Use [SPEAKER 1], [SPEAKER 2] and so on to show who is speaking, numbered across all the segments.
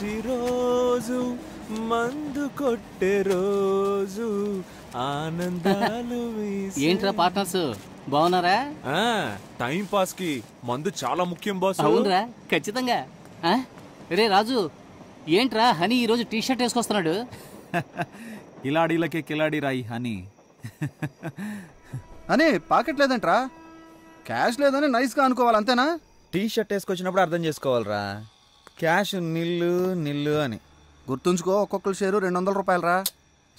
[SPEAKER 1] మంచి రోజు మందు కొట్టే రోజు ఆనందాలు
[SPEAKER 2] ఏంట్రా పార్ట్నర్స్ బాగున్నారా?
[SPEAKER 1] టైం పాస్ కి మందు చాలా ముఖ్యం బాస్.
[SPEAKER 2] అవునరా ఖచ్చితంగా. రే రాజు ఏంట్రా హనీ ఈరోజు టీ షర్ట్ వేసుకొస్తున్నాడు?
[SPEAKER 3] కిలాడీలకే కిలాడీ రాయి హనీ.
[SPEAKER 4] అని పాకెట్ లేదంట్రా, క్యాష్ లేదని నైస్గా అనుకోవాలి అంతేనా?
[SPEAKER 3] టీ షర్ట్ వేసుకొచ్చినప్పుడు అర్థం చేసుకోవాలరా, క్యాష్ నిల్లు నిల్లు అని.
[SPEAKER 4] గుర్తుంచుకో, ఒక్కొక్కరు షేరు 200 రూపాయలరా.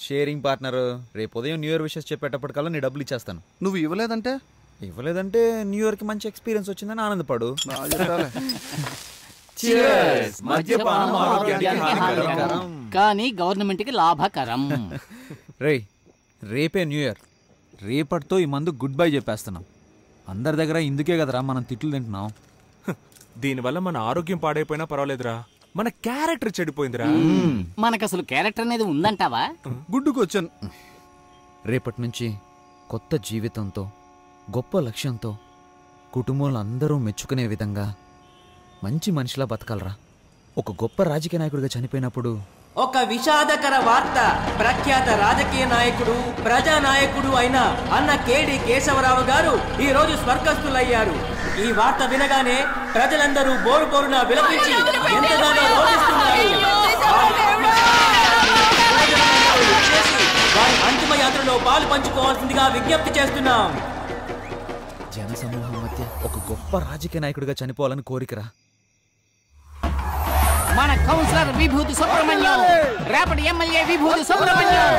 [SPEAKER 3] Sharing partner. రేపు ఉదయం న్యూ ఇయర్ విషెస్ చెప్పేటప్పటికల్లా నీ డబ్బులు ఇచ్చేస్తాను.
[SPEAKER 4] నువ్వు ఇవ్వలేదంటే
[SPEAKER 3] న్యూ ఇయర్కి మంచి ఎక్స్పీరియన్స్ వచ్చిందని ఆనందపడు.
[SPEAKER 2] కానీ గవర్నమెంట్ కి లాభకరం.
[SPEAKER 3] రేపే న్యూ ఇయర్, రేపటితో ఈ మందు గుడ్ బై చెప్పేస్తున్నాం. అందరి దగ్గర ఇందుకే కదరా మనం తిట్లు తింటున్నాం.
[SPEAKER 1] దీనివల్ల మన ఆరోగ్యం పాడైపోయినా పర్వాలేదురా, మన క్యారెక్టర్ చెడిపోయిందిరా.
[SPEAKER 2] మనకు అసలు క్యారెక్టర్ అనేది ఉందంటావా?
[SPEAKER 4] గుడ్డుకొచ్చాను.
[SPEAKER 3] రేపటి నుంచి కొత్త జీవితంతో గొప్ప లక్ష్యంతో కుటుంబంలో అందరూ మెచ్చుకునే విధంగా మంచి మనిషిలా బతకాలరా. ఒక గొప్ప రాజకీయ నాయకుడిగా చనిపోయినప్పుడు
[SPEAKER 5] ఒక విషాదకర వార్త. ప్రఖ్యాత రాజకీయ నాయకుడు, ప్రజానాయకుడు అయిన అన్న కేడి కేశవరావు గారు ఈ రోజు స్వర్గస్థులయ్యారు. ఈ వార్త వినగానే ప్రజలందరూ బోరు బోరున విలపించి ఎంతగానో రోధిస్తున్నారు. వారి అంతిమ యాత్రలో పాలు పంచుకోవాల్సిందిగా విజ్ఞప్తి చేస్తున్నాం.
[SPEAKER 3] జనసమూహం మధ్య ఒక గొప్ప రాజకీయ నాయకుడిగా చనిపోవాలని కోరికరా.
[SPEAKER 2] మన కౌన్సిలర్ విభూతి సుబ్రహ్మణ్యం, రేపటి ఎమ్మెల్యే విభూతి సుబ్రహ్మణ్యం,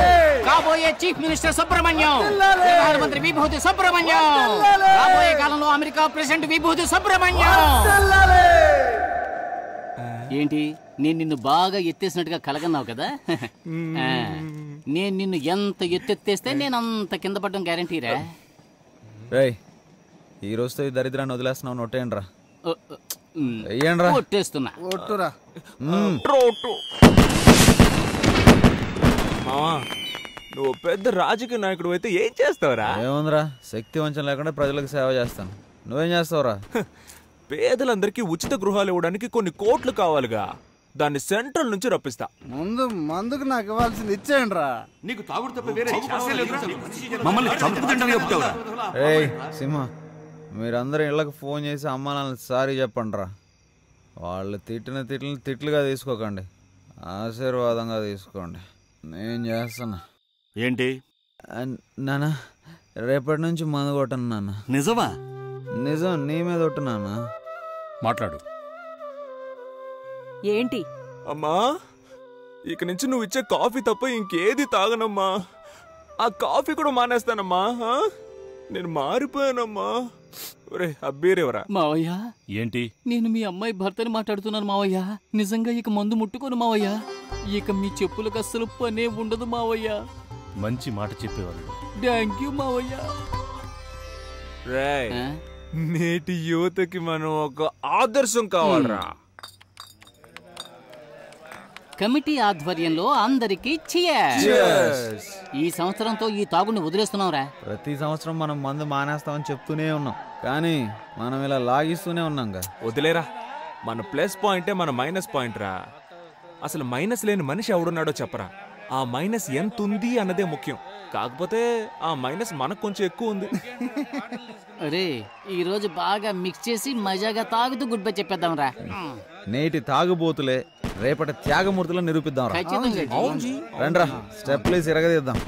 [SPEAKER 2] కాబోయే చీఫ్ మినిస్టర్ సుబ్రహ్మణ్యం, ప్రధానమంత్రి విభూతి సుబ్రహ్మణ్యం, రాబోయే కాలంలో అమెరికా ప్రెసిడెంట్ విభూతి సుబ్రహ్మణ్యం. ఏంటి నేను నిన్ను బాగా ఎత్తేసినట్టుగా కలగన్నావు కదా? నేను నిన్ను ఎంత ఎత్తెత్తేస్తే నేను అంత కింద పడడం గ్యారంటీరా.
[SPEAKER 3] ఈ రోజుతో ఈ దరిద్రాన్ని వదిలేస్తున్నావు. నొట్టేయండి రా.
[SPEAKER 2] కొట్టేస్తున్నా.
[SPEAKER 1] నువ్వు పెద్ద రాజకీయ నాయకుడు అయితే ఏం చేస్తావురా?
[SPEAKER 3] ఏముందిరా, శక్తి వంచన లేకుండా ప్రజలకు సేవ చేస్తాను. నువ్వేం చేస్తావురా?
[SPEAKER 1] పేదలందరికీ ఉచిత గృహాలు ఇవ్వడానికి కొన్ని కోట్లు కావాలిగా, దాన్ని సెంట్రల్ నుంచి రప్పిస్తా.
[SPEAKER 4] ముందు మందుకు నాకు ఇవ్వాల్సింది ఇచ్చేయండి రా.
[SPEAKER 6] నీకు తాగుడు తప్ప వేరే
[SPEAKER 3] మమ్మల్ని చంపుతుంటాను చెప్తావురా? ఏయ్ సింహ, మీరందరూ ఇళ్ళకి ఫోన్ చేసి అమ్మ నాన్న సారీ చెప్పండి రా. వాళ్ళు తిట్టిన తిట్లుగా తీసుకోకండి, ఆశీర్వాదంగా తీసుకోండి. నేను చేస్తున్నా.
[SPEAKER 6] ఏంటి
[SPEAKER 3] నాన్న, రేపటి నుంచి మందు కొట్టను నాన్న.
[SPEAKER 6] నిజమా?
[SPEAKER 3] నిజం, నీ మీద కొట్టు నాన్న.
[SPEAKER 6] మాట్లాడు.
[SPEAKER 7] ఏంటి
[SPEAKER 1] అమ్మా, ఇక నుంచి నువ్వు ఇచ్చే కాఫీ తప్ప ఇంకేది తాగనమ్మా. ఆ కాఫీ కూడా మానేస్తానమ్మా. నేను మారిపోయానమ్మా. అబ్బీరేవరా
[SPEAKER 2] మావయ్య?
[SPEAKER 6] ఏంటి?
[SPEAKER 2] నేను మీ అమ్మాయి భర్తని మాట్లాడుతున్నాను మావయ్య. నిజంగా ఇక మందు ముట్టుకోను మావయ్య. ఇక మీ చెప్పులకు అస్సలు పనే ఉండదు మావయ్య.
[SPEAKER 6] మంచి మాట చెప్పేవాళ్ళు.
[SPEAKER 2] థ్యాంక్ యూ మావయ్య.
[SPEAKER 1] నేటి యువతకి మనం ఒక ఆదర్శం కావాలరా.
[SPEAKER 2] కమిటీ ఆధ్వర్యంలో అందరికి cheers. ఈ సంవత్సరంతో ఈ తాగుని వదిలేస్తున్నాంరా.
[SPEAKER 3] ప్రతి సంవత్సరం మనం మందు మానేస్తామని చెప్తూనే ఉన్నాం, కానీ మనం ఇలా లాగిస్తూనే ఉన్నాంగా.
[SPEAKER 1] వదిలేరా, మన ప్లస్ పాయింటే మన మైనస్ పాయింట్ రా. అసలు మైనస్ లేని మనిషి ఎవడున్నాడో చెప్పరా. ఆ మైనస్ ఎంత ఉంది అన్నదే ముఖ్యం. కాకపోతే ఆ మైనస్ మనకు కొంచెం ఎక్కువ ఉంది.
[SPEAKER 2] అరే, ఈ రోజు బాగా మిక్స్ చేసి మజాగా తాగుతూ గుడ్ బై చెప్పేద్దాం రా.
[SPEAKER 3] నేటి తాగుబోతులే రేపటి త్యాగమూర్తులను నిరూపిద్దాం రా. రండ్రా, స్టెప్లు ఇరగదీద్దాం.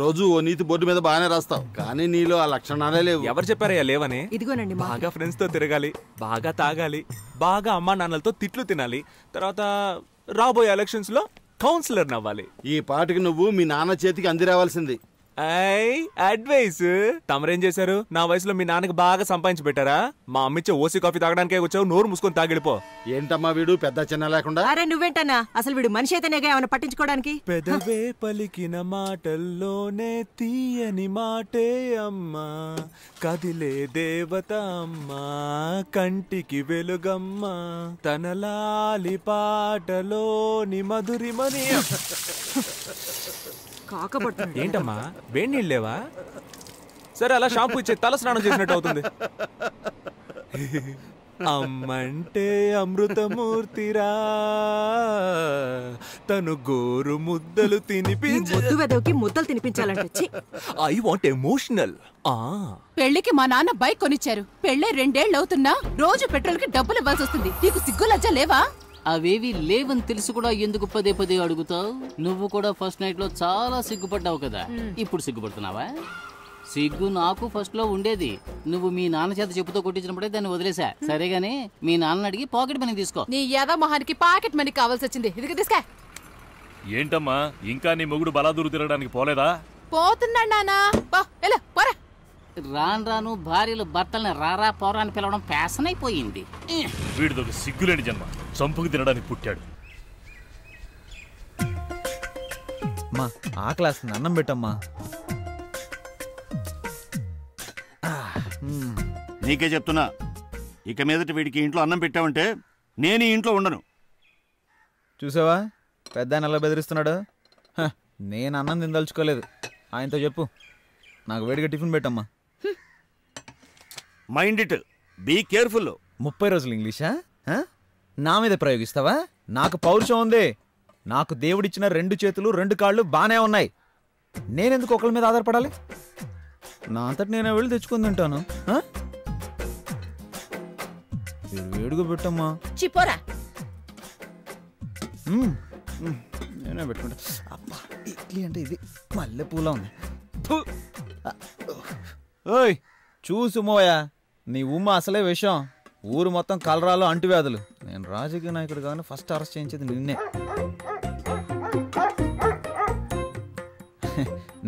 [SPEAKER 4] రోజు ఓ నీతి బోర్డు మీద బాగానే రాస్తావు, కానీ నీలో ఆ లక్షణాలే లేవు.
[SPEAKER 1] ఎవరు చెప్పారయ్యా లేవని?
[SPEAKER 7] ఇదిగోనండి.
[SPEAKER 1] బాగా ఫ్రెండ్స్ తో తిరగాలి, బాగా తాగాలి, బాగా అమ్మా నాన్నలతో తిట్లు తినాలి, తర్వాత రాబోయే ఎలక్షన్స్ లో కౌన్సిలర్ నవ్వాలి.
[SPEAKER 4] ఈ పాటికి నువ్వు మీ నాన్న చేతికి అంది రావాల్సింది.
[SPEAKER 1] అడ్వైస్ తమరేం చేశారు? నా వయసులో మీ నాన్నకి బాగా సంపాదించి పెట్టారా? మా అమ్మిచ్చే ఓసీ కాఫీ తాగడానికే వచ్చావు, నోరు మూసుకొని తాగిడిపో.
[SPEAKER 7] ఏంటమ్మా వీడు పెద్ద చిన్న లేకుండా?
[SPEAKER 8] అరే నువ్వేంటన్నా, అసలు వీడు మనిషి అయితేనేగా ఏమైనా పట్టించుకోవడానికి?
[SPEAKER 1] పెదవే పలికిన మాటల్లోనే తీయని మాటే అమ్మా, కదిలే దేవత అమ్మా, కంటికి వెలుగమ్మా, తనలాలి పాటలోని మధురిమని. ఏంటమ్మా వేడి నీళ్ళు లేవా? సరే అలా షాంపూ ఇచ్చే, తల స్నానం చేసినట్టు అవుతుంది. అమ్మంటే అమృతమూర్తిరా, తను గోరు ముద్దలు
[SPEAKER 8] ముద్దలు తినిపించాలంటే
[SPEAKER 1] ఐ వాంట్ ఎమోషనల్.
[SPEAKER 9] పెళ్లికి మా నాన్న బైక్ కొనిచ్చారు. పెళ్ళే 2 ఏళ్ళు అవుతున్నా రోజు పెట్రోల్ కి డబ్బులు ఇవ్వాల్సి వస్తుంది. నీకు సిగ్గు లజ్జ లేవా?
[SPEAKER 2] అవేవి లేవని తెలుసు కూడా ఎందుకు పదే పదే అడుగుతావు? నువ్వు కూడా ఫస్ట్ నైట్ లో చాలా సిగ్గుపడ్డావు కదా, ఇప్పుడు సిగ్గుపడుతున్నావా? సిగ్గు నాకు ఫస్ట్ లో ఉండేది. నువ్వు మీ నాన్న చేత చెప్పుతో కొట్టించినప్పుడే దాన్ని వదిలేసా. సరేగాని మీ నాన్న అడిగి పాకెట్ మనీ తీసుకో.
[SPEAKER 9] నీ యాద మొహానికి పాకెట్ మనీ కావాల్సి వచ్చింది. ఇది తీసుకా.
[SPEAKER 6] ఏంటమ్మా ఇంకా నీ మొగుడు బలాదూరు తిరగడానికి పోలేదా?
[SPEAKER 9] పోతున్నాడు నానా.
[SPEAKER 2] రాను రాను భార్యలు భర్తల్ని రారా పోరా అని పిలవడం ఫ్యాషన్ అయిపోయింది.
[SPEAKER 6] వీడిదొక సిగ్గులేని జన్మ, చంపుకు తినడానికి పుట్టాడు.
[SPEAKER 3] మా ఆ క్లాస్ అన్నం పెట్టమ్మా.
[SPEAKER 7] నీకే చెప్తున్నా, ఇక మీదట వీడికి ఇంట్లో అన్నం పెట్టావంటే నేను ఈ ఇంట్లో ఉండను.
[SPEAKER 3] చూసావా పెద్ద ఆయన ఎలా బెదిరిస్తున్నాడు? నేను అన్నం తినదలుచుకోలేదు. ఆయనతో చెప్పు నాకు వేడిగా టిఫిన్ పెట్టమ్మా.
[SPEAKER 7] Mind it, be careful.
[SPEAKER 3] 30 రోజులు ఇంగ్లీషా? నా మీద ప్రయోగిస్తావా? నాకు పౌరుషం ఉంది. నాకు దేవుడిచ్చిన 2 చేతులు 2 కాళ్ళు బానే ఉన్నాయి. నేనెందుకు ఒకళ్ళ మీద ఆధారపడాలి? నా అంతటి నేను వెళ్ళి తెచ్చుకుని తింటాను. వేడిగా పెట్టమ్మా.
[SPEAKER 9] చిపోరా.
[SPEAKER 3] నేనే పెట్టుకుంటా. అబ్బా ఇడ్లీ అంటే ఇది మల్లె పూల ఉంది. ఓయ్ చూసు మోయా, నీ ఉమ్మ అసలే విషయం. ఊరు మొత్తం కలరాలు అంటువ్యాధులు. నేను రాజకీయ నాయకుడు కానీ ఫస్ట్ అరెస్ట్ చేయించేది నిన్నే.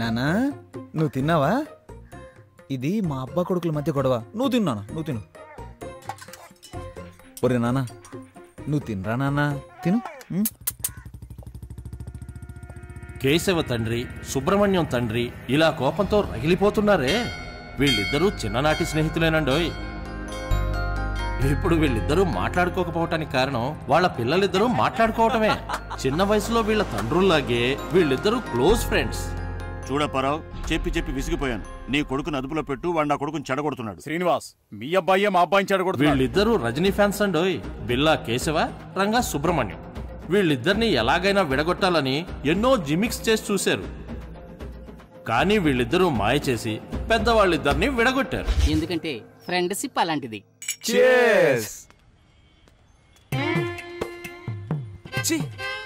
[SPEAKER 3] నానా నువ్వు తిన్నావా? ఇది మా అబ్బా కొడుకుల మధ్య గొడవ. నువ్వు తిన్నానా? నువ్వు తిను. ఒరే నాన్న నువ్వు తినరా నాన్న, తిను.
[SPEAKER 10] కేశవ తండ్రి, సుబ్రహ్మణ్యం తండ్రి ఇలా కోపంతో రగిలిపోతున్నారే. వీళ్ళిద్దరూ చిన్ననాటి స్నేహితులేనండోయ్. ఇప్పుడు వీళ్ళిద్దరూ మాట్లాడుకోకపోవటానికి కారణం వాళ్ళ పిల్లలిద్దరూ మాట్లాడుకోవటమే. చిన్న వయసులో వీళ్ళ తండ్రుల్లాగే వీళ్ళిద్దరూ క్లోజ్ ఫ్రెండ్స్.
[SPEAKER 7] చూడపరావు, చెప్పి చెప్పి విసిగిపోయాను. నీ కొడుకుని అదుపులో పెట్టు, వాడు నా కొడుకుని చెడగొడుతున్నాడు.
[SPEAKER 6] శ్రీనివాస్, మీ అబ్బాయి మా అబ్బాయిని చెడగొడుతున్నాడు.
[SPEAKER 10] వీళ్ళిద్దరూ రజనీ ఫ్యాన్స్ అండోయ్. బిల్లా కేశవ, రంగా సుబ్రహ్మణ్యం. వీళ్ళిద్దరిని ఎలాగైనా విడగొట్టాలని ఎన్నో జిమిక్స్ చేసి చూశారు. కానీ వీళ్ళిద్దరూ మాయ చేసి పెద్దవాళ్ళిద్దరిని విడగొట్టారు.
[SPEAKER 2] ఎందుకంటే ఫ్రెండ్షిప్ అలాంటిది.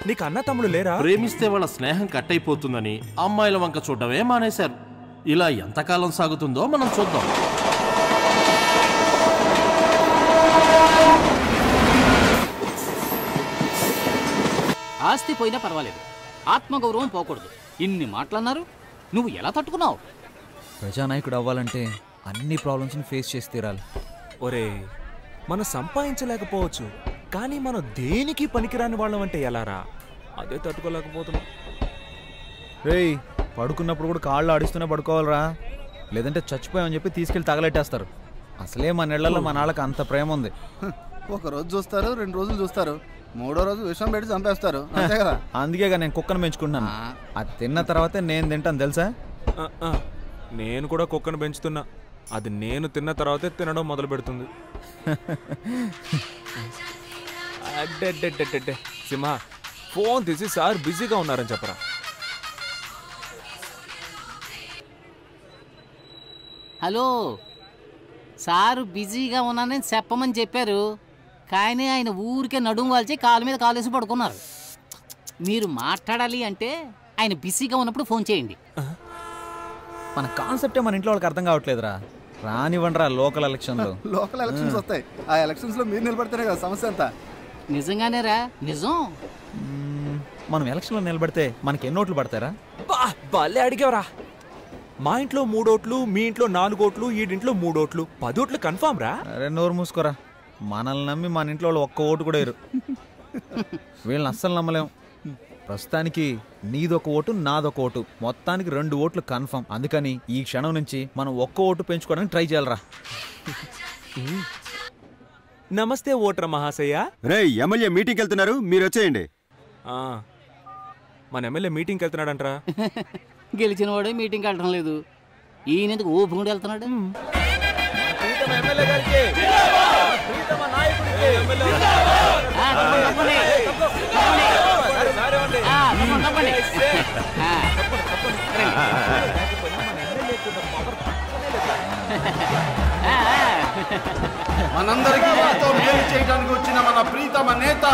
[SPEAKER 1] నీకు అన్న తమ్ముడు లేరా?
[SPEAKER 10] ప్రేమిస్తే వాళ్ళ స్నేహం కట్ అయిపోతుందని అమ్మాయిల వంక చూడటమే మానేశారు. ఇలా ఎంతకాలం సాగుతుందో మనం చూద్దాం.
[SPEAKER 2] ఆస్తి పోయినా పర్వాలేదు, ఆత్మగౌరవం పోకూడదు. ఇన్ని మాటలన్నారు, నువ్వు ఎలా తట్టుకున్నావు?
[SPEAKER 3] ప్రజానాయకుడు అవ్వాలంటే అన్ని ప్రాబ్లమ్స్ని ఫేస్ చేసి తీరాలి.
[SPEAKER 1] ఒరే మనం సంపాదించలేకపోవచ్చు, కానీ మనం దేనికి పనికిరాని వాళ్ళం అంటే ఎలారా? అదే తట్టుకోలేకపోతున్నాం.
[SPEAKER 3] రేయ్ పడుకున్నప్పుడు కూడా కాళ్ళు ఆడిస్తూనే పడుకోవాలరా, లేదంటే చచ్చిపోయామని చెప్పి తీసుకెళ్ళి తగలెట్టేస్తారు. అసలే మన నెలల్లో మన వాళ్ళకి అంత ప్రేమ ఉంది.
[SPEAKER 4] ఒక రోజు చూస్తారు, 2 రోజులు చూస్తారు, 3వ రోజు విషం పెట్టి చంపేస్తారు, అంతే కదా.
[SPEAKER 3] అందుకేగా నేను కుక్కను పెంచుకున్నాను. అది తిన్న తర్వాతే నేను తింటాను తెలుసా.
[SPEAKER 1] నేను కూడా కుక్కను పెంచుతున్నా. అది నేను తిన్న తర్వాతే తినడం మొదలు పెడుతుంది. అడ్డెడ్డెడ్డెడ్డెడ్డే సింహ, ఫోన్ తీసి సార్ బిజీగా ఉన్నారని చెప్పరా.
[SPEAKER 2] హలో సారు బిజీగా ఉన్నానని చెప్పమని చెప్పారు, కానీ ఆయన ఊరికే నడుము వాల్చి కాలు మీద కాలేసి పడుకున్నారు. మీరు మాట్లాడాలి అంటే ఆయన బిజీగా ఉన్నప్పుడు ఫోన్ చేయండి.
[SPEAKER 3] మన కాన్సెప్టే మన ఇంట్లో వాళ్ళకి అర్థం కావట్లేదురా. రానివ్వండిరా లోకల్ ఎలక్షన్లు.
[SPEAKER 4] లోకల్ ఎలక్షన్స్ వస్తాయి, ఆ ఎలక్షన్స్ లో మీరు నిలబడితేనే కదా సమస్య అంతా.
[SPEAKER 2] నిజంగానేరా, నిజం.
[SPEAKER 3] మనం ఎలక్షన్లో నిలబడితే మనకి ఎన్ని ఓట్లు పడతారా?
[SPEAKER 1] భలే అడిగావరా. మా ఇంట్లో 3 ఓట్లు, మీ ఇంట్లో 4 ఓట్లు, ఈడింట్లో 3 ఓట్లు, 10 ఓట్లు కన్ఫామ్ రా.
[SPEAKER 3] అరే నోరు మూసుకోరా, మనల్ని నమ్మి మన ఇంట్లో వాళ్ళు ఒక్క ఓటు కూడా వేరు. వీళ్ళని అస్సలు నమ్మలేం. ప్రస్తుతానికి నీదొక ఓటు, నాదొక ఓటు, మొత్తానికి 2 ఓట్లు కన్ఫర్మ్. అందుకని ఈ క్షణం నుంచి మనం ఒక్క ఓటు పెంచుకోవడానికి ట్రై చేయాలరా.
[SPEAKER 1] నమస్తే ఓటర్ మహాశయ.
[SPEAKER 11] రే ఎమ్మెల్యే మీటింగ్కి వెళ్తున్నారు, మీరు వచ్చేయండి.
[SPEAKER 1] మన ఎమ్మెల్యే మీటింగ్కి వెళ్తున్నాడంటరా.
[SPEAKER 2] గెలిచిన వాడే మీటింగ్కి వెళ్ళడం లేదు, ఈయన ఎందుకు ఓపెన్ కూడా వెళ్తున్నాడు.
[SPEAKER 12] మనందరికీ ఎంతో మేలు చేయడానికి వచ్చిన మన ప్రీతమ నేత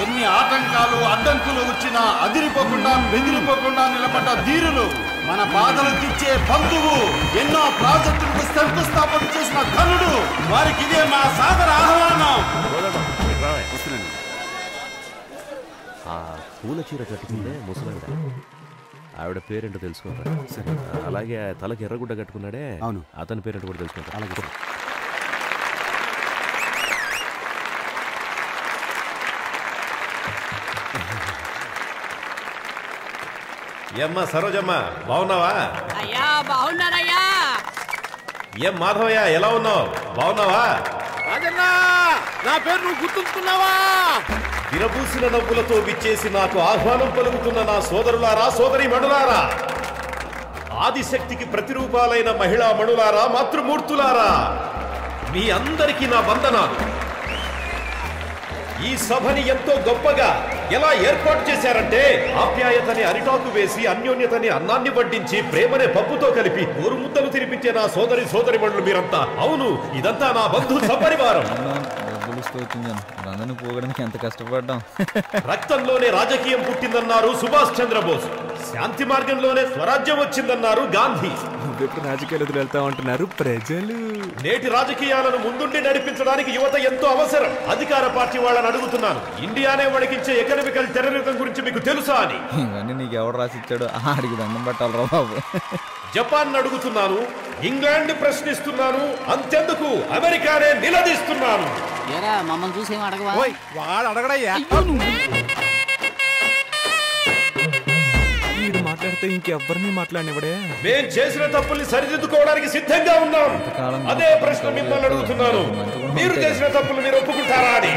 [SPEAKER 12] ఎన్ని ఆటంకాలు అడ్డంకులు వచ్చినా అదిరిపోకుండా బెదిరిపోకుండా నిలబడ్డ ధీరులు, మన బాధలు తీర్చే బంధువు, ఎన్నో ప్రాజెక్టులకు శంకుస్థాపన చేసిన ఘనుడు, వారికి ఇదే మా సాదర ఆహ్వానం.
[SPEAKER 13] ఆ పూల చీర కట్టుకుందే ముసలావిడ, ఆవిడ పేరేంటో తెలుసుకుంటా. సరే, అలాగే తలకి ఎర్రగుడ్డ కట్టుకున్నాడే, అవును, అతని పేరేంటో కూడా తెలుసుకుంటా. అలాగే
[SPEAKER 14] ఏమ్మా సరోజమ్మ, బాగున్నావా?
[SPEAKER 9] అయ్యా బాగున్నానయ్యా.
[SPEAKER 14] ఏం మాధవయ్య, ఎలా ఉన్నావు? బాగున్నావా?
[SPEAKER 12] రాజన్న, నా పేరు నువ్వు గుర్తుంచుకున్నావా?
[SPEAKER 14] విరబూసిన నవ్వులతో విచ్చేసి నాకు ఆహ్వానం పలుకుతున్న నా సోదరులారా, సోదరి మణులారా, ఆదిశక్తికి ప్రతిరూపాలైన మహిళా మణులారా, మాతృమూర్తులారా, మీ అందరికీ నా వందనాలు. ఈ సభని ఎంతో గొప్పగా ఎలా ఏర్పాటు చేశారంటే, ఆప్యాయతని అరిటాకు వేసి, అన్యోన్యతని అన్నాన్ని వడ్డించి, ప్రేమనే పప్పుతో కలిపి గోరుముద్దలు తినిపించే నా సోదరి సోదరిమణులు మీరంతా. అవును, ఇదంతా నా బంధు సపరివారం.
[SPEAKER 3] పోగడానికి ఎంత కష్టపడ్డాం.
[SPEAKER 14] రక్తంలోనే రాజకీయం పుట్టిందన్నారు సుభాష్ చంద్రబోస్, శాంతి మార్గంలోనే స్వరాజ్యం వచ్చిందన్నారు గాంధీ.
[SPEAKER 1] నువ్వెప్పుడు రాజకీయాలు వెళ్తా ఉంటున్నారు ప్రజలు.
[SPEAKER 14] నేటి రాజకీయాలను ముందుండి నడిపించడానికి యువత ఎంతో అవసరం. అధికార పార్టీ వాళ్ళని అడుగుతున్నాను, ఇండియానే వణికించే ఎకనామికల్ టెర్రరిజం గురించి మీకు తెలుసా అని.
[SPEAKER 3] ఇవన్నీ నీకు ఎవరు రాసిచ్చాడు? ఆడికి దండం పెట్టాలరా బాబు.
[SPEAKER 14] జపాన్ అడుగుతున్నాను, ఇంగ్లాండ్ ప్రశ్నిస్తున్నాను, అంతెందుకు అమెరికానే నిలదీస్తున్నాను.
[SPEAKER 2] మమ్మల్ని చూసేం అడగవా?
[SPEAKER 12] వాడు అడగడయ్యా.
[SPEAKER 1] వీడు మాట్లాడితే ఇంకెవ్వరిని మాట్లాడినవడే.
[SPEAKER 14] మేం చేసిన తప్పుల్ని సరిదిద్దుకోవడానికి సిద్ధంగా ఉన్నాం. అదే ప్రశ్న మిమ్మల్ని అడుగుతున్నాను, మీరు చేసిన తప్పులు మీరు ఒప్పుకుంటారా అని.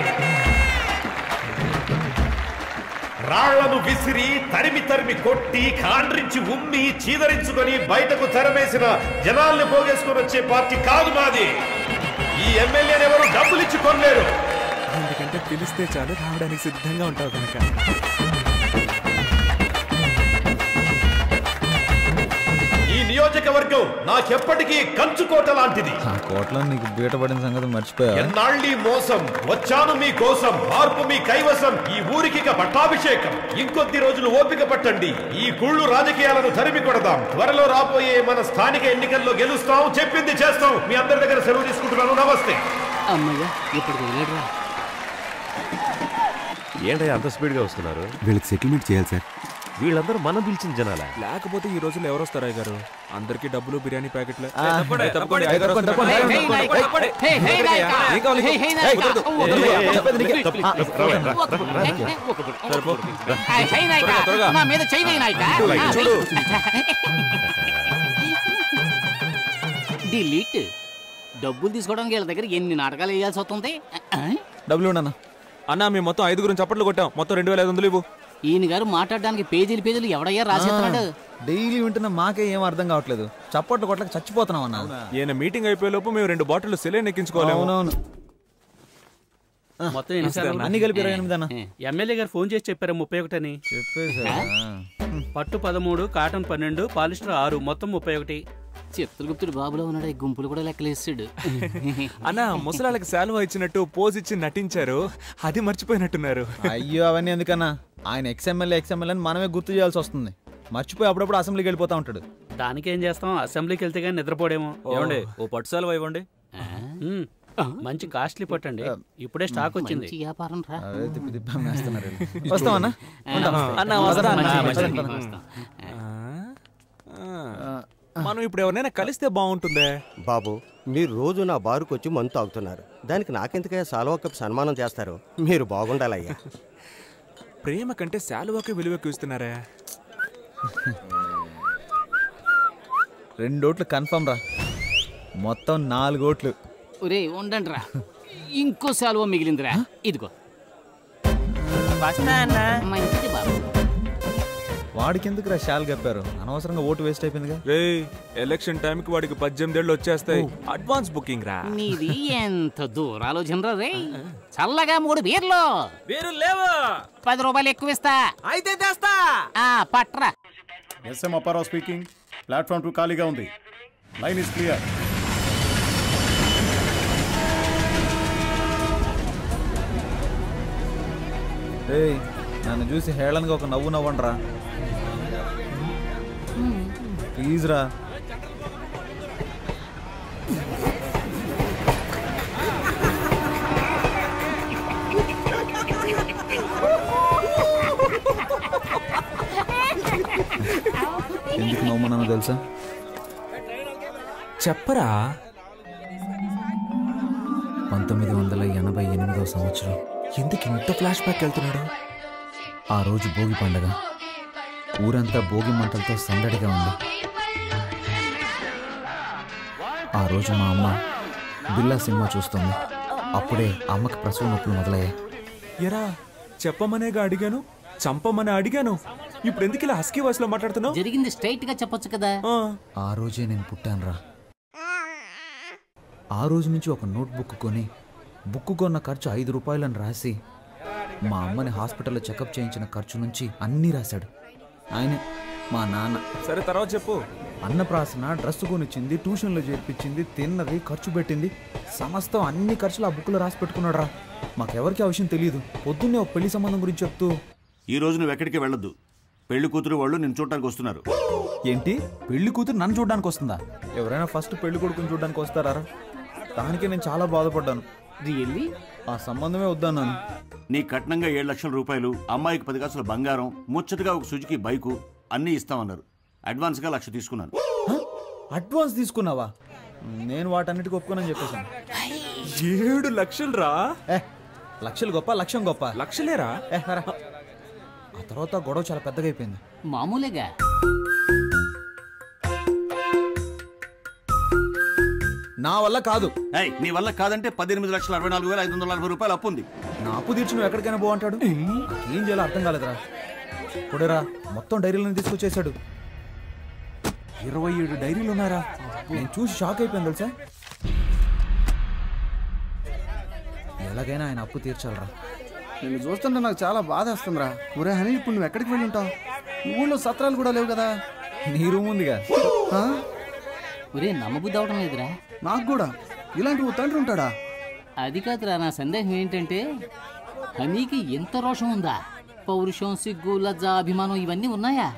[SPEAKER 14] రాళ్లను విసిరి, తరిమి తరిమి కొట్టి, కాండ్రించి ఉమ్మి, చీదరించుకొని బయటకు తెరమేసిన జనాల్ని పోగేసుకొని వచ్చే పార్టీ కాదు మాది. ఈ ఎమ్మెల్యేని ఎవరు డబ్బులు ఇచ్చి కొనలేరు.
[SPEAKER 1] ఎందుకంటే పిలిస్తే చాలు రావడానికి సిద్ధంగా ఉంటావు కనుక.
[SPEAKER 14] ఈ నియోజకవర్గం నాకెప్పటికీ కంచుకోట లాంటిది.
[SPEAKER 3] ఆ కోటలో నీకు బీటపడిన సంగతి మర్చిపోయా.
[SPEAKER 14] ఎన్నాళ్ళీ మోసం, వచ్చాను మీ కోసం, మార్పు మీ కైవసం, ఈ ఊరికి పట్టాభిషేకం. ఇంకొద్ది రోజులు ఓపిక పట్టండి, ఈ కుళ్ళు రాజకీయాలను తరిమి కొడదాం. త్వరలో రాబోయే మన స్థానిక ఎన్నికల్లో గెలుస్తాం, చెప్పింది చేస్తాం. మీ అందరి దగ్గర సెలవు తీసుకుంటున్నాను. నమస్తే.
[SPEAKER 2] అమ్మయ్య, ఇప్పుడు వెళ్ళాడురా.
[SPEAKER 13] ఏంటయ్యా అంత స్పీడ్గా వస్తున్నారు?
[SPEAKER 11] వీళ్ళకి సెటిల్మెంట్ చేయాలి సార్.
[SPEAKER 13] వీళ్ళందరూ మనం పిలిచిన జనాలా?
[SPEAKER 1] లేకపోతే ఈ రోజుల్లో ఎవరు వస్తారా గారు? అందరికి డబ్బులు, బిర్యానీ ప్యాకెట్లు.
[SPEAKER 2] డిలీట్. డబ్బులు తీసుకోవడానికి వీళ్ళ దగ్గర ఎన్ని నాటకాలు వేయాల్సి వస్తుంది.
[SPEAKER 3] డబ్బులు ఉండన్నా.
[SPEAKER 1] అన్నా మేము మొత్తం 5 చప్పట్లు కొట్టాం. మొత్తం 2500 ఇవ్వు.
[SPEAKER 2] ఈయన గారు మాట్లాడడానికి పేజీలు పేజీలు ఎవడయ్యా రాసేస్తున్నాడు?
[SPEAKER 3] డైలీ వింటున్నా, మాకే ఏం అర్థం కావట్లేదు. చప్పట్లు కొట్టక చచ్చిపోతున్నాం అన్న.
[SPEAKER 1] ఈయన మీటింగ్ అయిపోయే లోపు మేము 2 బాటిల్ సెలైన్ ఎక్కించుకోవాలి.
[SPEAKER 3] అవునవును.
[SPEAKER 15] మొత్తం
[SPEAKER 3] అన్ని కలిపి 28 అన్న.
[SPEAKER 15] ఎమ్మెల్యే గారు ఫోన్ చేసి చెప్పారు 31 అని. పట్టు 13, కాటన్ 12, పాలిస్టర్ 6, మొత్తం 31.
[SPEAKER 2] చిత్రగుప్తుడు బాబులో ఉన్నాడు, ఈ గుంపులు కూడా లెక్కలేస్తాడు.
[SPEAKER 1] అన్న ముసలాళ్ళకి శాలువా ఇచ్చినట్టు పోజ్ ఇచ్చి నటించారు, అది మర్చిపోయినట్టున్నారు.
[SPEAKER 3] అయ్యో అవన్నీ ఎందుకన్నా, ఆయన ఎక్స్ఎమ్మెల్యే అని మనమే గుర్తు చేయాల్సి వస్తుంది. మర్చిపోయి అప్పుడప్పుడు అసెంబ్లీకి వెళ్ళిపోతా ఉంటాడు.
[SPEAKER 15] దానికేం చేస్తాం, అసెంబ్లీకి వెళ్తే కానీ నిద్రపోడేమో.
[SPEAKER 1] ఏమండి ఓ పట్టు శాలువా ఇవ్వండి.
[SPEAKER 15] మంచి కాస్ట్లీ పట్టండి, ఇప్పుడే స్టాక్ వచ్చింది.
[SPEAKER 1] మనం ఇప్పుడు ఎవరైనా కలిస్తే బాగుంటుందే.
[SPEAKER 16] బాబు, మీరు రోజు నా బారుకు వచ్చి మందు తాగుతున్నారు. దానికి నాకెందుకయ్యా సాల్వా కప్ సన్మానం చేస్తారు? మీరు బాగుండాలయ్యా.
[SPEAKER 1] ప్రేమ కంటే శాలువాకే విలువెక్కువ ఇస్తున్నారే.
[SPEAKER 3] 2 ఓట్లు కన్ఫర్మ్ రా, మొత్తం 4 ఓట్లు.
[SPEAKER 2] ఒరే ఉండండి రా, ఇంకో శాలువా మిగిలిందిరా, ఇదిగో. మంచిది బాబు.
[SPEAKER 3] వాడికి ఎందుకు రా షాల్ కప్పారు? అనవసరంగా ఓటు వేస్ట్ అయిపోయిందిగా.
[SPEAKER 1] ఎలక్షన్ టైంకి వాడికి 18 ఏళ్ళు వచ్చేస్తాయి. అడ్వాన్స్ బుకింగ్ రా.
[SPEAKER 2] నీది ఎంత దూరాలోచనరా రే. చల్లగా 3 బీర్లు.
[SPEAKER 1] బీర్లు లేవా?
[SPEAKER 2] 10 రూపాయలు ఎక్కువ ఇస్తా.
[SPEAKER 1] అయితే తెస్తా.
[SPEAKER 2] పట్రా.
[SPEAKER 17] S M Apparao speaking. ప్లాట్ఫామ్ 2 ఖాళీగా ఉంది. Line is clear.
[SPEAKER 3] నన్ను చూసి హేళనగా ఒక నవ్వు నవ్వండి రా ప్లీజ్ రా. ఎందుకు నవ్వుమన్నానో తెలుసా?
[SPEAKER 1] చెప్పరా.
[SPEAKER 3] 1988వ సంవత్సరం.
[SPEAKER 1] ఎందుకు ఇంత ఫ్లాష్ బ్యాక్ వెళ్తున్నాడు?
[SPEAKER 3] ఆ రోజు భోగి పండగ. ఊరంతా భోగి మంటలతో సందడిగా ఉంది. ఆ రోజు మా అమ్మ బిల్లా సినిమా చూస్తుంది. అప్పుడే అమ్మకి ప్రసవ నొప్పులు మొదలయ్యాయి.
[SPEAKER 1] ఎరా చెప్పమనేగా అడిగాను, చంపమని అడిగాను. ఇప్పుడు ఎందుకు ఇలా హస్కీ వాయిస్ లో మాట్లాడుతున్నావు?
[SPEAKER 2] జరిగింది స్ట్రైట్ గా చెప్పొచ్చు కదా.
[SPEAKER 3] ఆ రోజే నేను పుట్టాను రా. ఆ రోజు నుంచి ఒక నోట్ బుక్ కొని బుక్ కొన్న ఖర్చు 5 రూపాయలని రాసి మా అమ్మని హాస్పిటల్లో చెకప్ చేయించిన ఖర్చు నుంచి అన్నీ రాశాడు ఆయనే, మా నాన్న.
[SPEAKER 1] సరే తర్వాత చెప్పు.
[SPEAKER 3] అన్నప్రాసన, డ్రెస్ కొనిచ్చింది, ట్యూషన్లో చేర్పించింది, తిన్నది, ఖర్చు పెట్టింది, సమస్తం అన్ని ఖర్చులు ఆ బుక్లో రాసి పెట్టుకున్నాడు రా. మాకెవరికి ఆ విషయం తెలియదు. పొద్దున్నే ఒక పెళ్లి సంబంధం గురించి చెప్తూ,
[SPEAKER 7] ఈ రోజు నువ్వు ఎక్కడికి వెళ్ళొద్దు, పెళ్లి కూతురు వాళ్ళు నిన్ను చూడటానికి వస్తున్నారు.
[SPEAKER 3] ఏంటి పెళ్లి కూతురు నన్ను చూడడానికి వస్తుందా? ఎవరైనా ఫస్ట్ పెళ్లి కొడుకుని చూడడానికి వస్తారా? దానికే నేను చాలా బాధపడ్డాను.
[SPEAKER 2] రియల్లీ?
[SPEAKER 3] ఆ సంబంధమే వద్దన్నాను.
[SPEAKER 7] నీ కట్నంగా 7 లక్షల రూపాయలు, అమ్మాయికి 10 కాసుల బంగారం, ముచ్చటగా ఒక సుజుకి బైకు అన్నీ ఇస్తామన్నారు. అడ్వాన్స్గా 1 లక్ష తీసుకున్నాను.
[SPEAKER 3] అడ్వాన్స్ తీసుకున్నావా? నేను వాటన్నిటికి ఒప్పుకోనని చెప్పేశాను.
[SPEAKER 1] 7 లక్షలు రా.
[SPEAKER 3] లక్షలు గొప్ప, లక్ష్యం గొప్ప.
[SPEAKER 1] లక్షలేరా?
[SPEAKER 3] ఆ తర్వాత గొడవ చాలా పెద్దగా అయిపోయింది.
[SPEAKER 2] మామూలుగా
[SPEAKER 3] నా వల్ల కాదు.
[SPEAKER 7] నీ వల్ల కాదంటే 18,64,540 రూపాయలు అప్పు ఉంది.
[SPEAKER 3] నా అప్పు తీర్చి నువ్వు ఎక్కడికైనా బాగుంటాడు. ఏం చేయాలో అర్థం కాలేదురా. కొడేరా మొత్తం డైరీలను తీసుకొచ్చేసాడు. 27 డైరీలు ఉన్నారా? నేను చూసి షాక్ అయిపోయాను తెలుసా. ఎలాగైనా ఆయన అప్పు తీర్చాలరా.
[SPEAKER 4] నేను చూస్తుంటే నాకు చాలా బాధ వస్తుందిరా. ఒరే హనీ, ఇప్పుడు నువ్వు ఎక్కడికి వెళ్ళి ఉంటావు? ఊళ్ళో సత్రాలు కూడా లేవు కదా.
[SPEAKER 3] నీ రూమ్ ఉందిగా.
[SPEAKER 2] ఒరే నమ్మబుద్ధి అవడం లేదురా.
[SPEAKER 4] నాకు కూడా. ఇలాంటి ఓ తండ్రి ఉంటాడా?
[SPEAKER 2] అది కాదురా, నా సందేహం ఏంటంటే హనీకి ఎంత రోషం ఉందా? పౌరుషం, సిగ్గు, లజ్జ, అభిమానం ఇవన్నీ ఉన్నాయా?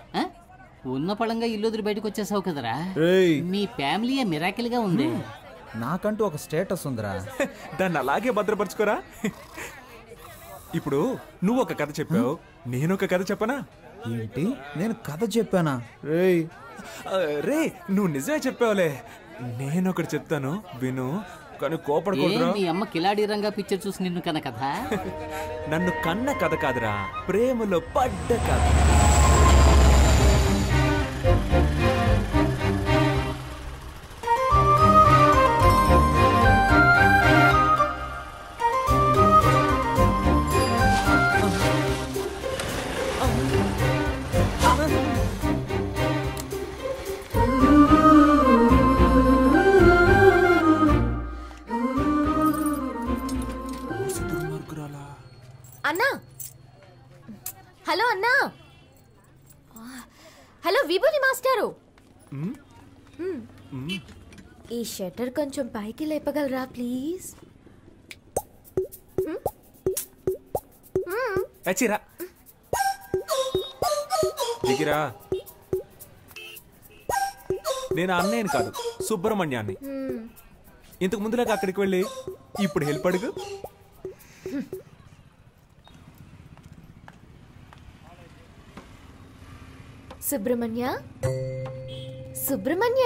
[SPEAKER 2] ఉన్న పళంగా ఇల్లు వదిలి బయటకు వచ్చేసావు కదరా. మీ ఫ్యామిలీ మిరాకిల్ గా ఉంది.
[SPEAKER 3] నాకంటూ ఒక స్టేటస్ ఉందిరా.
[SPEAKER 1] దాన్ని అలాగే భద్రపరచుకోరా. ఇప్పుడు నువ్వు ఒక కథ చెప్పావు, నేను ఒక కథ చెప్పనా?
[SPEAKER 3] ఏంటి? నేను కథ చెప్పానా?
[SPEAKER 1] రే నువ్వు నిజమే చెప్పావులే. నేను ఒకటి చెప్తాను విను, కానీ కోపడకూడదురా.
[SPEAKER 2] మీ అమ్మ కిలాడి రంగా పిక్చర్ చూసి నిన్ను కన్న కథ?
[SPEAKER 1] నన్ను కన్న కథ కాదురా, ప్రేమలో పడ్డ కథ.
[SPEAKER 18] అన్నా, హలో అన్నా. హలో విభూతి మాస్టారు, ఈ షట్టర్ కొంచెం పైకి లేపగలరా ప్లీజ్?
[SPEAKER 1] చిరా దిగిరా. నేను అన్నయ్యని కాదు, సుబ్రహ్మణ్యాన్ని. ఇంతకు ముందులాగా అక్కడికి వెళ్ళి ఇప్పుడు హెల్ప్ అడుగు.
[SPEAKER 18] సుబ్రహ్మణ్య, సుబ్రహ్మణ్య,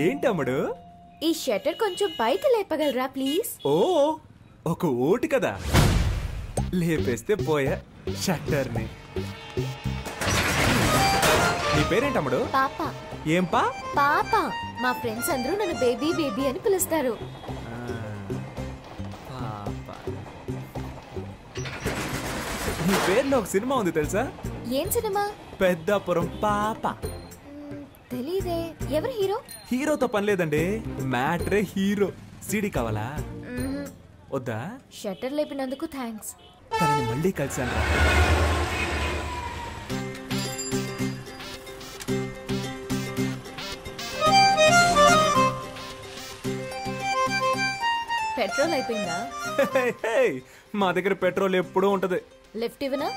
[SPEAKER 1] ఏంటి అమ్ముడు?
[SPEAKER 18] ఈ షట్టర్ కొంచెం పైకి లేపగలరా ప్లీజ్?
[SPEAKER 1] ఓ ఒక ఓటు కదా, లేపేస్తే పోయా షట్టర్ని. నీ పేరేంటమ్ముడు?
[SPEAKER 18] పాప.
[SPEAKER 1] ఏం పా?
[SPEAKER 18] పాప. మా ఫ్రెండ్స్ అందరూ నన్ను బేబీ బేబీ అని పిలుస్తారు.
[SPEAKER 1] నీ పేరులో ఒక సినిమా ఉంది తెలుసా?
[SPEAKER 18] ఏం సినిమా?
[SPEAKER 1] పెద్దాపురం పాప.
[SPEAKER 18] తెలీదే. ఎవరు హీరో?
[SPEAKER 1] హీరోతో పని లేదండి, మ్యాట్రే హీరో. సీడీ కావాలా? వద్దా?
[SPEAKER 18] షట్టర్ లేపినందుకు థ్యాంక్స్.
[SPEAKER 1] తనని మళ్ళీ కలిసాను.
[SPEAKER 18] పెట్రోల్ అయిపోయిందా?
[SPEAKER 1] మా దగ్గర పెట్రోల్ ఎప్పుడూ ఉంటది.
[SPEAKER 18] లిఫ్ట్ ఇవ్వనా?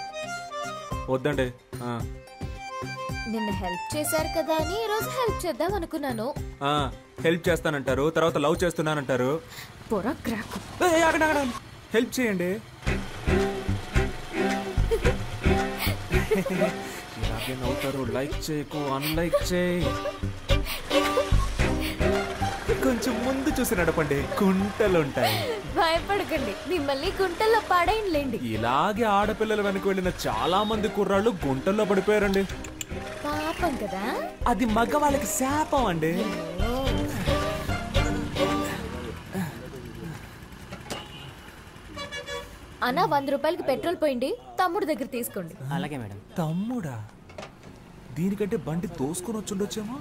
[SPEAKER 1] వద్దండి.
[SPEAKER 18] నిన్న హెల్ప్ చేశారు కదా అని ఈ రోజు హెల్ప్ చేద్దాం అనుకున్నాను.
[SPEAKER 1] హెల్ప్ చేస్తానంటారు, తర్వాత లవ్ చేస్తున్నానంటారు.
[SPEAKER 18] పొర క్రాక్.
[SPEAKER 1] హెల్ప్ చేయండి. ఇలాగే నవ్వుతారు. లైక్ చేయకు, అన్లైక్ చేయి. కొంచెం ముందు చూసి నడపండి, గుంటలుంటాయి.
[SPEAKER 18] భయపడకండి, మిమ్మల్ని గుంటల్లో పాడైంలేండి.
[SPEAKER 1] ఇలాగే ఆడపిల్లల వెనక వెళ్ళిన చాలా మంది కుర్రాళ్ళు గుంటల్లో పడిపోయారండి.
[SPEAKER 18] పాపం కదా.
[SPEAKER 1] అది మగవాళ్ళకి శాపం అండి.
[SPEAKER 18] అన్నా 100 రూపాయలకి పెట్రోల్ పోయింది, తమ్ముడు దగ్గర తీసుకోండి.
[SPEAKER 2] అలాగే మేడం.
[SPEAKER 1] తమ్ముడా? దీనికంటే బండి తోసుకొని వచ్చుండొచ్చేమో.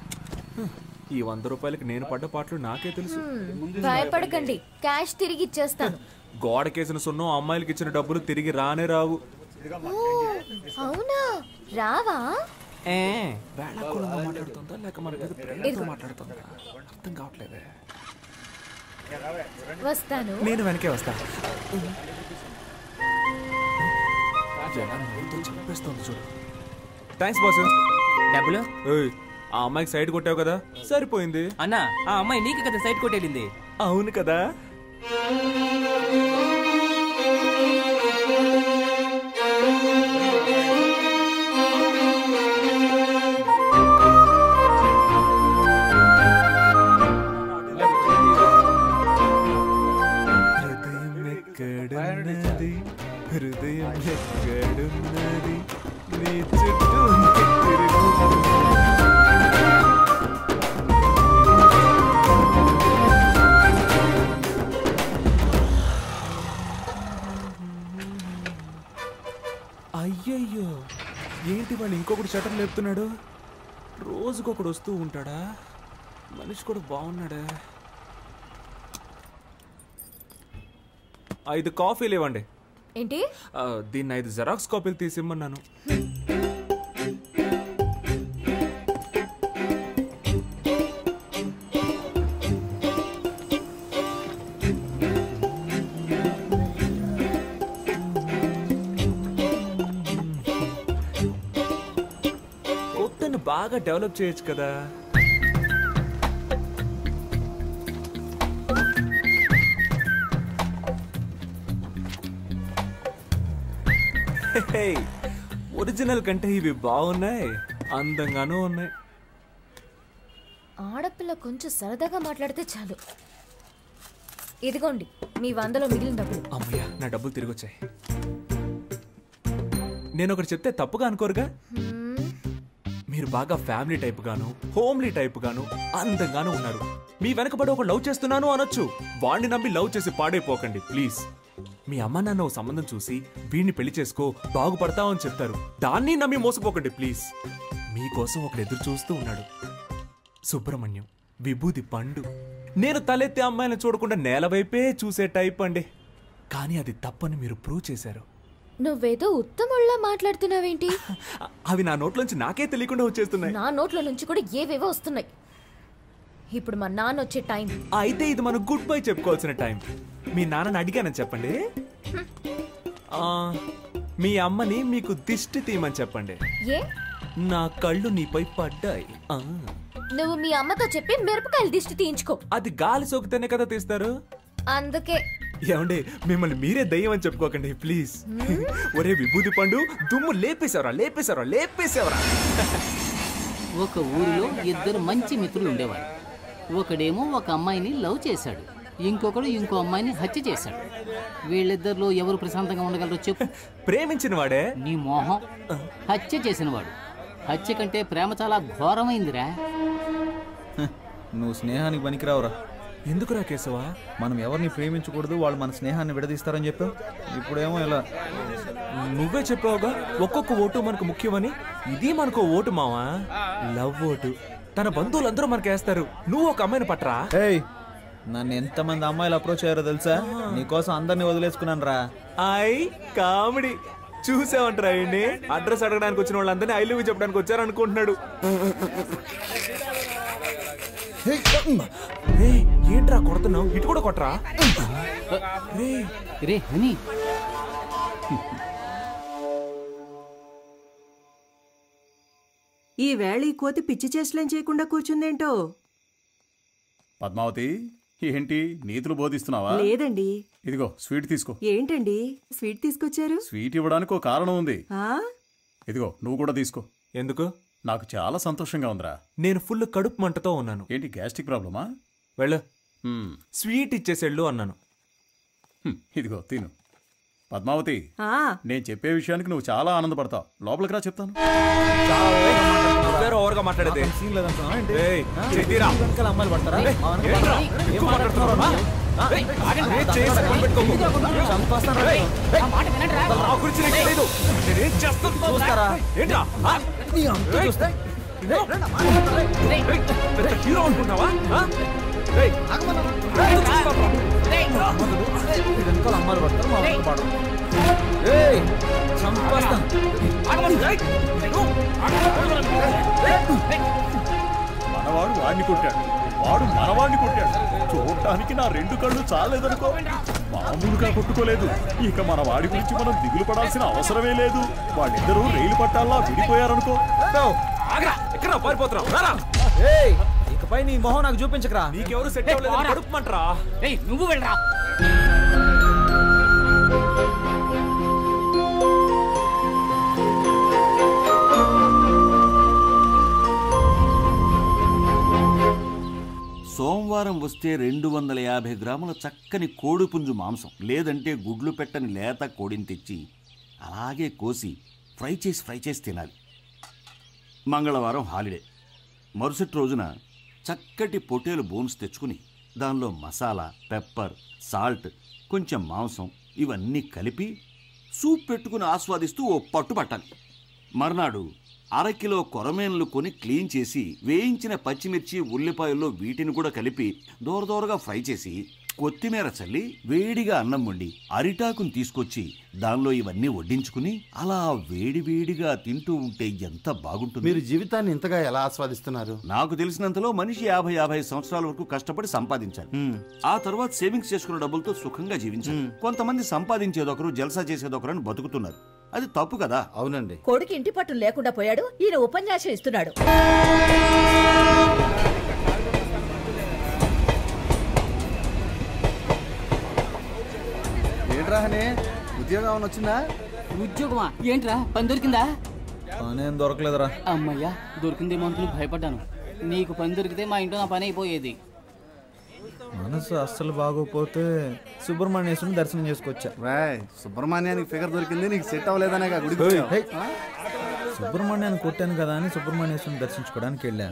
[SPEAKER 1] ఈ 100 రూపాయలకి నేను పడ్డ పాటలు నాకే తెలుసు.
[SPEAKER 18] భయపడకండి, క్యాష్ తిరిగి ఇచ్చేస్తాను.
[SPEAKER 1] గోడకేసిన సున్నం అమ్మాయిలకి ఇచ్చిన డబ్బులు తిరిగి రానే రావు.
[SPEAKER 18] అవునా? రావా?
[SPEAKER 1] మాట్లాడుతుందా లేక మన మీద మాట్లాడుతుందా అర్థం కావట్లేదే.
[SPEAKER 18] వస్తాను.
[SPEAKER 1] నేను వెనకే వస్తా. చెప్పేస్తుంది చూడు. Thanks boss.
[SPEAKER 5] డబ్బులు?
[SPEAKER 1] ఆ అమ్మాయికి సైడ్ కొట్టావు కదా, సరిపోయింది.
[SPEAKER 5] అన్నా, ఆ అమ్మాయి నీకు కదా సైడ్ కొట్టేళ్ళింది.
[SPEAKER 1] అవును కదా. హృదయం ఎక్కడున్నది, నీ చుట్టూ అయ్యయ్యో, ఏంటి వాళ్ళు ఇంకొకటి షటర్ లేపుతున్నాడు? రోజుకొకడు వస్తూ ఉంటాడా? మనిషి కూడా బాగున్నాడా? 5 కాఫీలు ఇవ్వండి.
[SPEAKER 18] ఏంటి?
[SPEAKER 1] దీన్ని 5 జెరాక్స్ కాపీలు తీసిమ్మన్నాను. కొత్తను బాగా డెవలప్ చేయొచ్చు కదా. ఒరిజినల్ కంటే ఇవి బాగున్నాయి, అందంగానూ ఉన్నాయి.
[SPEAKER 18] ఆడపిల్ల కొంచెం సరదాగా మాట్లాడితే చాలు. ఇదిగోండి మీ 100లో మిగిలిన డబ్బులు.
[SPEAKER 1] అమ్మయ్య, నా డబ్బులు తిరిగి వచ్చాయి. నేను ఒకటి చెప్తే తప్పుగా అనుకోరుగా? మీరు బాగా ఫ్యామిలీ టైప్ గాను, హోమ్లీ టైప్ గాను, అందంగానూ ఉన్నారు. మీ వెనకబడి ఒక లవ్ చేస్తున్నాను అనొచ్చు. వాడిని నమ్మి లవ్ చేసి పాడైపోకండి ప్లీజ్. మీ అమ్మ నాన్న ఓ సంబంధం చూసి వీడిని పెళ్లి చేసుకో బాగుపడతావు అని చెప్తారు. దాన్ని నమ్మి మోసపోకండి ప్లీజ్. మీకోసం ఒకడు ఎదురు చూస్తూ ఉన్నాడు. సుబ్రహ్మణ్యం, విభూది పండు. నేను తలెత్తే అమ్మాయిని చూడకుండా నేల వైపే చూసే టైప్ అండి. కానీ అది తప్పని మీరు ప్రూవ్ చేశారు.
[SPEAKER 18] నువ్వేదో ఉత్తముళ్ళ మాట్లాడుతున్నావేంటి?
[SPEAKER 1] అవి నా నోట్లోంచి నాకే తెలియకుండా వచ్చేస్తున్నాయి.
[SPEAKER 18] నా నోట్ల నుంచి కూడా ఏవేవో వస్తున్నాయి. ఇప్పుడు మా నాన్న వచ్చే టైం.
[SPEAKER 1] అయితే ఇది మనం గుడ్ బై చెప్పుకోవాల్సిన టైం. మీ నాన్నని అడిగానని చెప్పండి. మీ అమ్మని మీకు దిష్టి తీయమని చెప్పండి.
[SPEAKER 18] ఏ?
[SPEAKER 1] నా కళ్ళు నీపై పడ్డాయి.
[SPEAKER 18] నువ్వు మీ అమ్మతో చెప్పి మిరపకాయలు దిష్టి తీయించుకో.
[SPEAKER 1] అది గాలి సోకితేనే కదా తీస్తారు.
[SPEAKER 18] అందుకే
[SPEAKER 1] ఏమండి, మిమ్మల్ని మీరే దయ్యం అని చెప్పుకోకండి ప్లీజ్. ఒరే విభూది పండు, దుమ్ము లేపేశావరా లేపేశావరా లేపేశావరా.
[SPEAKER 2] ఒక ఊరిలో ఇద్దరు మంచి మిత్రులు ఉండేవారు. ఒకడేమో ఒక అమ్మాయిని లవ్ చేశాడు, ఇంకొకడు ఇంకో అమ్మాయిని హత్య చేశాడు. వీళ్ళిద్దరిలో ఎవరు ప్రశాంతంగా ఉండగలరో చెప్పు.
[SPEAKER 1] ప్రేమించిన వాడే
[SPEAKER 2] నీ మోహం. హత్య చేసిన వాడు. హత్య కంటే ప్రేమ చాలా ఘోరమైందిరా.
[SPEAKER 3] నువ్వు స్నేహానికి పనికిరావురా.
[SPEAKER 1] ఎందుకురా కేశవా?
[SPEAKER 3] మనం ఎవరిని ప్రేమించకూడదు, వాళ్ళు మన స్నేహాన్ని విడదీస్తారని చెప్పావు. ఇప్పుడేమో ఇలా
[SPEAKER 1] నువ్వే చెప్పావుగా ఒక్కొక్క ఓటు మనకు ముఖ్యమని. ఇది మనకు ఓటు మావా, లవ్ ఓటు. తన బంధువులందరూ మనకేస్తారు. నువ్వు ఒక అమ్మాయిని పట్టరా.
[SPEAKER 3] ఏయ్, నన్ను ఎంతమంది అమ్మాయిలు అప్రోచ్ అయ్యారో తెలుసా? నీకోసం అందరినీ వదిలేసుకున్నాను రా.
[SPEAKER 1] ఐ కామెడీ చూసావంటరా. అండి అడ్రస్ అడగడానికి వచ్చిన వాళ్ళందరినీ ఐ లవ్ యూ చెప్పడానికి వచ్చారనుకుంటున్నాడు. ఏంట్రా కొడుతున్నావు? ఇటు కూడా కొట్టరా.
[SPEAKER 2] రే హనీ,
[SPEAKER 8] ఈ వేళ ఈ కోతి పిచ్చి చేష్టలేం చేయకుండా కూర్చుందేంటో.
[SPEAKER 17] పద్మావతి, ఏంటి నీతులు బోధిస్తున్నావా?
[SPEAKER 8] లేదండి.
[SPEAKER 17] ఇదిగో స్వీట్ తీసుకో.
[SPEAKER 8] ఏంటండి స్వీట్ తీసుకొచ్చారు?
[SPEAKER 17] స్వీట్ ఇవ్వడానికి ఒక కారణం ఉంది.
[SPEAKER 8] ఆ?
[SPEAKER 17] ఇదిగో నువ్వు కూడా తీసుకో.
[SPEAKER 1] ఎందుకు?
[SPEAKER 17] నాకు చాలా సంతోషంగా ఉందిరా.
[SPEAKER 1] నేను ఫుల్ కడుపు మంటతో ఉన్నాను.
[SPEAKER 17] ఏంటి గ్యాస్ట్రిక్ ప్రాబ్లమా?
[SPEAKER 1] వెళ్ళు, స్వీట్ ఇచ్చేసేళ్ళు అన్నాను.
[SPEAKER 17] ఇదిగో తిను. పద్మావతి,
[SPEAKER 8] ఆ,
[SPEAKER 17] నేను చెప్పే విషయానికి నువ్వు చాలా ఆనందపడతావు. లోపలికి రా, చెప్తాను.
[SPEAKER 1] ఓవర్గా మాట్లాడేది
[SPEAKER 3] అమ్మాయిలు పడతారా?
[SPEAKER 1] హీరో అనుకుంటున్నావా?
[SPEAKER 3] అమ్మాయిలు పడతారు, మా వాళ్ళు పడరు.
[SPEAKER 17] మనవాడు వాడిని కొట్టాడు, వాడు మనవాడిని కొట్టాడు. చూడటానికి నా రెండు కళ్ళు చాలేదనుకో. మామూలుగా కొట్టుకోలేదు. ఇక మన వాడి గురించి మనం దిగులు పడాల్సిన అవసరమే లేదు. వాళ్ళిద్దరూ రైలు పట్టాల్లా విడిపోయారనుకో.
[SPEAKER 3] ఇకపై నీ మొహం నాకు చూపించకరా.
[SPEAKER 1] నీకెవరు సెట్ అవ్వలేదు, కడుపుమంటరా.
[SPEAKER 2] నువ్వు వెళ్ళరా.
[SPEAKER 7] సోమవారం వస్తే 250 గ్రాముల చక్కని కోడిపుంజు మాంసం, లేదంటే గుడ్లు పెట్టని లేత కోడిని తెచ్చి అలాగే కోసి ఫ్రై చేసి తినాలి. మంగళవారం హాలిడే. మరుసటి రోజున చక్కటి పొటేలు బోన్స్ తెచ్చుకుని దానిలో మసాలా, పెప్పర్, సాల్ట్, కొంచెం మాంసం ఇవన్నీ కలిపి సూప్ పెట్టుకుని ఆస్వాదిస్తూ ఓ పట్టు పట్టాలి. మర్నాడు అరకిలో కొరమేన్లు కొని క్లీన్ చేసి వేయించిన పచ్చిమిర్చి, ఉల్లిపాయల్లో వీటిని కూడా కలిపి దూరదూరగా ఫ్రై చేసి కొత్తిమీర చల్లి వేడిగా అన్నం వండి అరిటాకుని తీసుకొచ్చి దానిలో ఇవన్నీ వడ్డించుకుని అలా వేడివేడిగా తింటూ ఉంటే ఎంత బాగుంటుంది.
[SPEAKER 12] మీరు జీవితాన్ని ఇంతగా ఎలా ఆస్వాదిస్తున్నారు?
[SPEAKER 7] నాకు తెలిసినంతలో మనిషి 50 సంవత్సరాల వరకు కష్టపడి సంపాదించాలి. ఆ తర్వాత సేవింగ్స్ చేసుకున్న డబ్బులతో సుఖంగా జీవించాలి. కొంతమంది సంపాదించేదొకరు, జల్సా చేసేదొకరు అని బతుకుతున్నారు. అది తప్పు కదా?
[SPEAKER 12] అవునండి.
[SPEAKER 19] కొడుకు ఇంటి పట్టు లేకుండా పోయాడు, ఈయన ఉపన్యాసం ఇస్తున్నాడు.
[SPEAKER 4] ఏంట్రా హనీ, ఉద్యోగం ఏమైనా వచ్చిందా?
[SPEAKER 2] ఉద్యోగమా? ఏంట్రా, పని దొరికిందా?
[SPEAKER 3] పనేం దొరకలేదురా.
[SPEAKER 2] అమ్మయ్యా, దొరికిందేమో అనుకుని భయపడ్డాను. నీకు పని దొరికితే మా ఇంట్లో నా పని అయిపోయేది.
[SPEAKER 3] మనసు అస్సలు బాగోపోతే సుబ్రహ్మణ్యేశ్వరుని దర్శనం చేసుకొచ్చా.
[SPEAKER 4] సుబ్రహ్మణ్యానికి ఫిగర్ దొరికింది, నీకు సెట్ అవ్వలేదనే గుడి.
[SPEAKER 3] సుబ్రహ్మణ్యాన్ని కొట్టాను కదా అని సుబ్రహ్మణ్యేశ్వరుని దర్శించుకోవడానికి వెళ్ళా.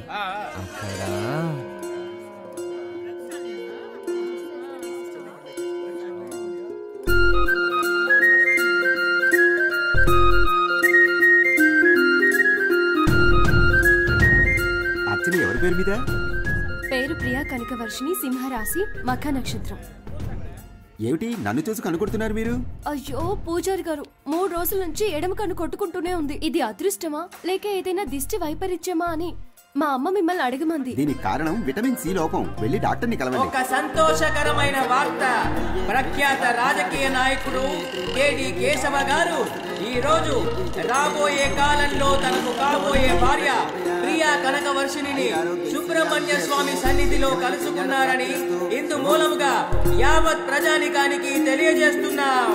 [SPEAKER 3] అక్కడ
[SPEAKER 11] ఎవరి పేరు మీద?
[SPEAKER 20] పేరు ప్రియా కనకవర్షిణి, సింహరాశి, మఖ నక్షత్రం.
[SPEAKER 11] ఏమిటి నన్ను చూసి కనుకొడుతున్నారు మీరు?
[SPEAKER 20] అయ్యో పూజారి గారు, 3 రోజుల నుంచి ఎడమ కన్ను కొట్టుకుంటూనే ఉంది. ఇది అదృష్టమా లేక ఏదైనా దిష్టి వైపరీత్యమా అని మా అమ్మ మిమ్మల్ని అడగమంది.
[SPEAKER 11] దీనికి కారణం విటమిన్ సి లోపం. వెళ్ళి డాక్టర్ని కలవండి.
[SPEAKER 5] ఒక సంతోషకరమైన వార్త. ప్రఖ్యాత రాజకీయ నాయకుడు కేడి కేశవ గారు ఈ రోజు రాబోయే కాలంలో తనకు కాబోయే భార్య ప్రియా కనకవర్షిణిని సుబ్రహ్మణ్య స్వామి సన్నిధిలో కలుసుకున్నారని ఇందు మూలముగా యావత్ ప్రజానికానికి తెలియజేస్తున్నాం.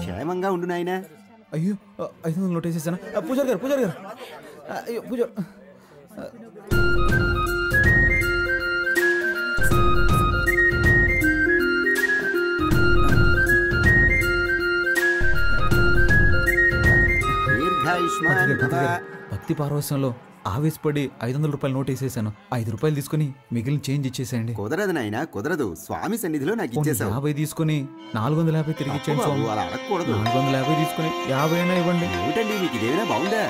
[SPEAKER 11] క్షేమంగా ఉండు నాయనా.
[SPEAKER 3] అయ్యో 500 నోట్ వేసేసాను. పూజారి గారు అయ్యో పూజారి భక్తి పారవశ్యంలో ఆవేశపడి 500 రూపాయలు నోట్ వేసేసాను. 5 రూపాయలు తీసుకుని మిగిలిన చేంజ్ ఇచ్చేసేయండి.
[SPEAKER 11] కుదరదు నాయన, కుదరదు. స్వామి సన్నిధిలో నాకు ఇచ్చేసావు.
[SPEAKER 3] 50 తీసుకుని 450 తిరిగి ఇచ్చేయండి. 450 తీసుకుని 50 అయినా ఇవ్వండి.
[SPEAKER 11] ఏమిటండి మీకు ఇదేమైనా బాగుందా?